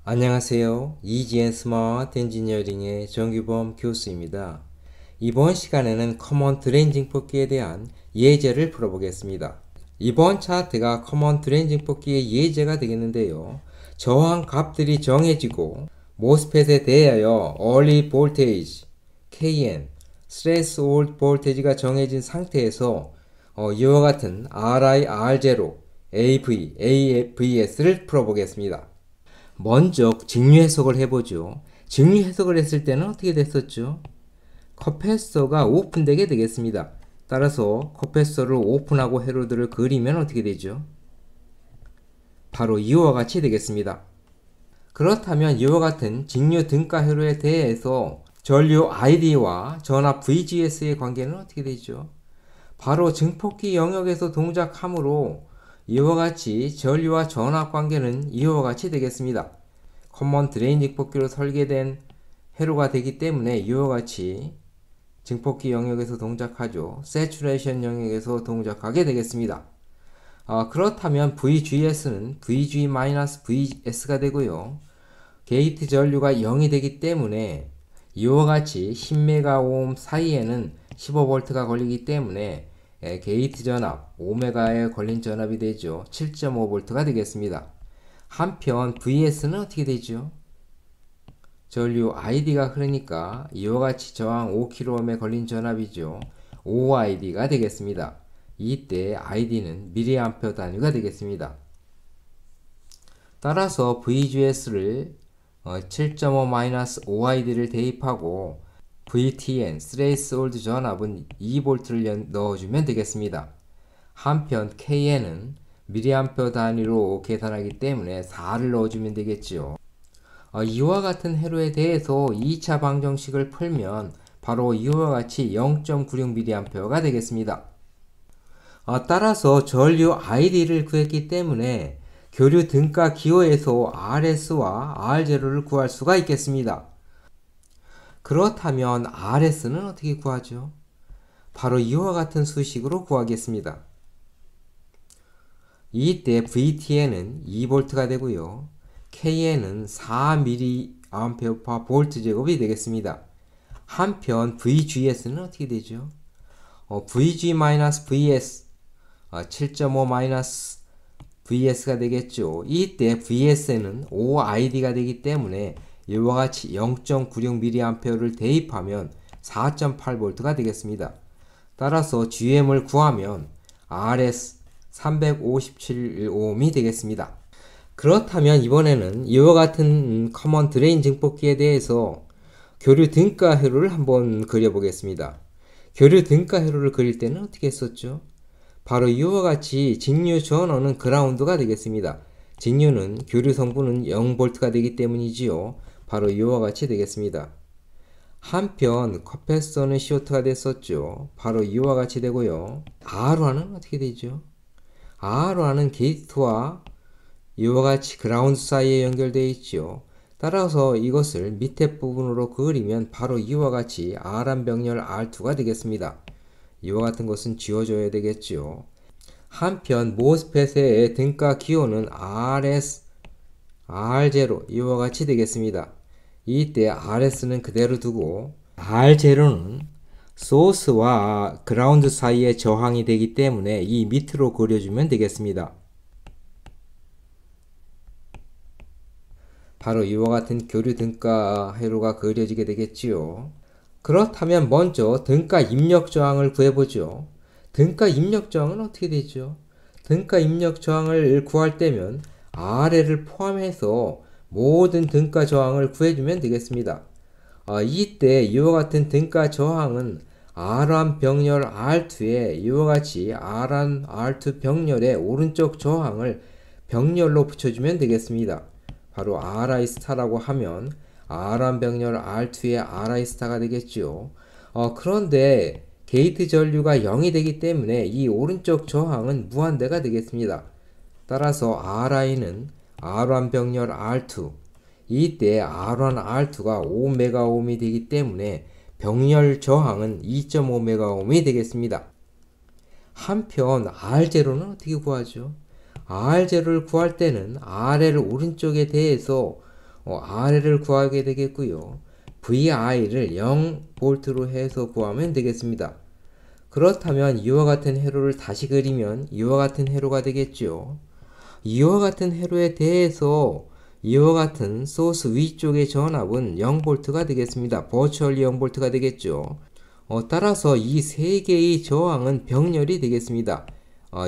안녕하세요. 이지앤 스마트 엔지니어링의 정규범 교수입니다. 이번 시간에는 커먼 드레인징 뽑기에 대한 예제를 풀어보겠습니다. 이번 차트가 커먼 드레인징 뽑기의 예제가 되겠는데요. 저항 값들이 정해지고 모스펫에 대하여 early voltage, KN, threshold voltage가 정해진 상태에서 이와 같은 RI, R0, AV, AVS를 풀어보겠습니다. 먼저 직류 해석을 해보죠. 직류 해석을 했을 때는 어떻게 됐었죠? 커패서가 오픈되게 되겠습니다. 따라서 커패서를 오픈하고 회로들을 그리면 어떻게 되죠? 바로 이와 같이 되겠습니다. 그렇다면 이와 같은 직류 등가 회로에 대해서 전류 ID와 전압 VGS의 관계는 어떻게 되죠? 바로 증폭기 영역에서 동작하므로 이와 같이 전류와 전압 관계는 이와 같이 되겠습니다. 커먼 드레인징 뽑기로 설계된 회로가 되기 때문에 이와 같이 증폭기 영역에서 동작하죠. 세츄레이션 영역에서 동작하게 되겠습니다. 그렇다면 VGS는 VG-VS가 되고요. 게이트 전류가 0이 되기 때문에 이와 같이 10메가오hm 사이에는 15V가 걸리기 때문에 게이트 전압 5메가에 걸린 전압이 되죠. 7.5V가 되겠습니다. 한편 VS는 어떻게 되죠? 전류 ID가 흐르니까 이와 같이 저항 5kΩ에 걸린 전압이죠. 5ID가 되겠습니다. 이때 ID는 mA 단위가 되겠습니다. 따라서 VGS를 7.5-5ID를 대입하고 VTN, threshold 전압은 2V를 넣어주면 되겠습니다. 한편 KN은 mA 단위로 계산하기 때문에 4를 넣어주면 되겠죠. 이와 같은 회로에 대해서 2차 방정식을 풀면 바로 이와 같이 0.96mA가 되겠습니다. 따라서 전류 ID를 구했기 때문에 교류 등가 기호에서 RS와 R0를 구할 수가 있겠습니다. 그렇다면 RS는 어떻게 구하죠? 바로 이와 같은 수식으로 구하겠습니다. 이때 VTN은 2V가 되고요. KN은 4mA/V 제곱이 되겠습니다. 한편 VGS는 어떻게 되죠? VG-VS 7.5-VS가 되겠죠. 이때 VS는 5ID가 되기 때문에 이와 같이 0.96mA를 대입하면 4.8V가 되겠습니다. 따라서 GM을 구하면 RS 357ohm이 되겠습니다. 그렇다면 이번에는 이와 같은 커먼 드레인 증폭기에 대해서 교류 등가 회로를 한번 그려보겠습니다. 교류 등가 회로를 그릴 때는 어떻게 했었죠? 바로 이와 같이 직류 전원은 그라운드가 되겠습니다. 직류는 교류 성분은 0V가 되기 때문이지요. 바로 이와 같이 되겠습니다. 한편 커패서는 시어트가 됐었죠. 바로 이와 같이 되고요. R화는 어떻게 되죠? R화는 게이트와 이와 같이 그라운드 사이에 연결되어 있죠. 따라서 이것을 밑에 부분으로 그리면 바로 이와 같이 R한 병렬 R2가 되겠습니다. 이와 같은 것은 지워져야 되겠죠. 한편 모스펫의 등가 기호는 RS, R0 이와 같이 되겠습니다. 이때 RS는 그대로 두고 R0는 소스와 그라운드 사이에 저항이 되기 때문에 이 밑으로 그려주면 되겠습니다. 바로 이와 같은 교류 등가 회로가 그려지게 되겠지요. 그렇다면 먼저 등가 입력 저항을 구해보죠. 등가 입력 저항은 어떻게 되죠? 등가 입력 저항을 구할 때면 RL을 포함해서 모든 등가 저항을 구해주면 되겠습니다. 이때 이와 같은 등가 저항은 R1 병렬 R2에 이와 같이 R1 R2 병렬의 오른쪽 저항을 병렬로 붙여주면 되겠습니다. 바로 RI 스타라고 하면 R1 병렬 R2의 RI 스타가 되겠죠. 그런데 게이트 전류가 0이 되기 때문에 이 오른쪽 저항은 무한대가 되겠습니다. 따라서 RI는 R1 병렬 R2 이때 R1 R2가 5메가옴이 되기 때문에 병렬 저항은 2.5메가옴이 되겠습니다. 한편 R0는 어떻게 구하죠? R0를 구할 때는 RL 오른쪽에 대해서 RL을 구하게 되겠고요. VI를 0V로 해서 구하면 되겠습니다. 그렇다면 이와 같은 회로를 다시 그리면 이와 같은 회로가 되겠죠. 이와 같은 회로에 대해서 이와 같은 소스 위쪽의 전압은 0V가 되겠습니다. 버추얼리 0V가 되겠죠. 따라서 이 세 개의 저항은 병렬이 되겠습니다.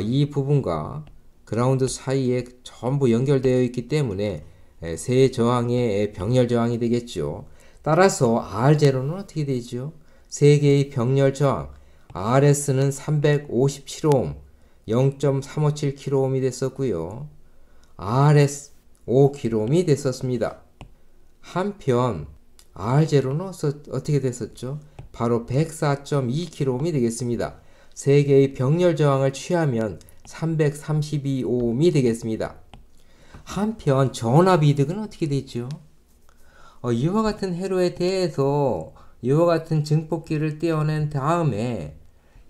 이 부분과 그라운드 사이에 전부 연결되어 있기 때문에 세 저항의 병렬 저항이 되겠죠. 따라서 R0는 어떻게 되죠? 세 개의 병렬 저항 RS는 357옴 0.357kΩ이 됐었고요. RS 5kΩ이 됐었습니다. 한편 R0는 어떻게 됐었죠? 바로 104.2kΩ이 되겠습니다. 세 개의 병렬 저항을 취하면 332옴이 되겠습니다. 한편 전압 이득은 어떻게 되죠? 이와 같은 회로에 대해서 이와 같은 증폭기를 떼어낸 다음에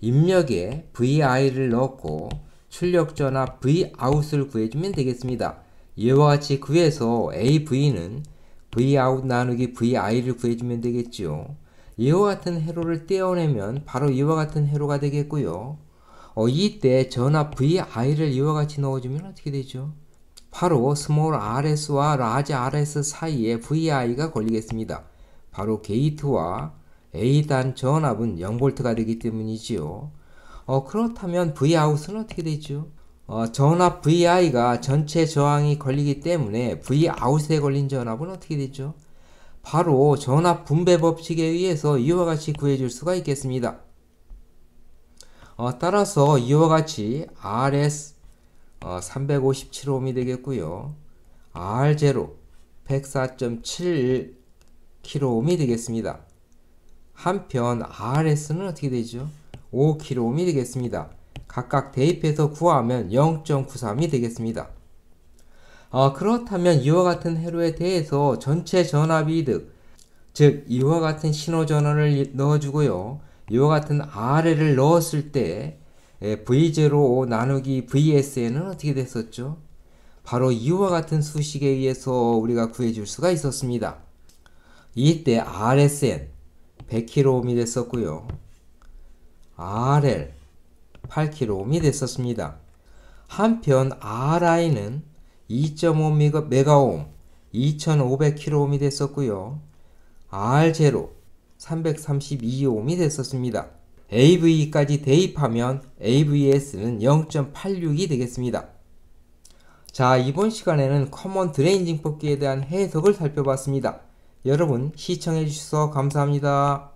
입력에 VI를 넣고 출력 전압 Vout을 구해주면 되겠습니다. 이와 같이 구해서 AV는 Vout 나누기 VI를 구해주면 되겠죠. 이와 같은 회로를 떼어내면 바로 이와 같은 회로가 되겠고요. 이때 전압 VI를 이와 같이 넣어주면 어떻게 되죠? 바로 스몰 rs와 라지 rs 사이에 VI가 걸리겠습니다. 바로 게이트와 A단 전압은 0V가 되기 때문이지요. 그렇다면 Vout은 어떻게 되죠? 전압 VI가 전체 저항이 걸리기 때문에 Vout에 걸린 전압은 어떻게 되죠? 바로 전압 분배 법칙에 의해서 이와 같이 구해줄 수가 있겠습니다. 따라서 이와 같이 RS 357옴이 되겠고요. R0 104.7kΩ이 되겠습니다. 한편 RS는 어떻게 되죠? 5kΩ이 되겠습니다. 각각 대입해서 구하면 0.93이 되겠습니다. 그렇다면 이와 같은 회로에 대해서 전체 전압 이득, 즉 이와 같은 신호 전원을 넣어주고요. 이와 같은 RL을 넣었을 때 V05 나누기 VSN은 어떻게 됐었죠? 바로 이와 같은 수식에 의해서 우리가 구해줄 수가 있었습니다. 이때 RSN 100kΩ이 됐었고요. RL 8kΩ이 됐었습니다. 한편 RI는 2.5메가옴 2500kΩ이 됐었고요. R0 332옴이 됐었습니다. AV까지 대입하면 AVS는 0.86이 되겠습니다. 자, 이번 시간에는 커먼 드레인 증폭기에 대한 해석을 살펴봤습니다. 여러분 시청해 주셔서 감사합니다.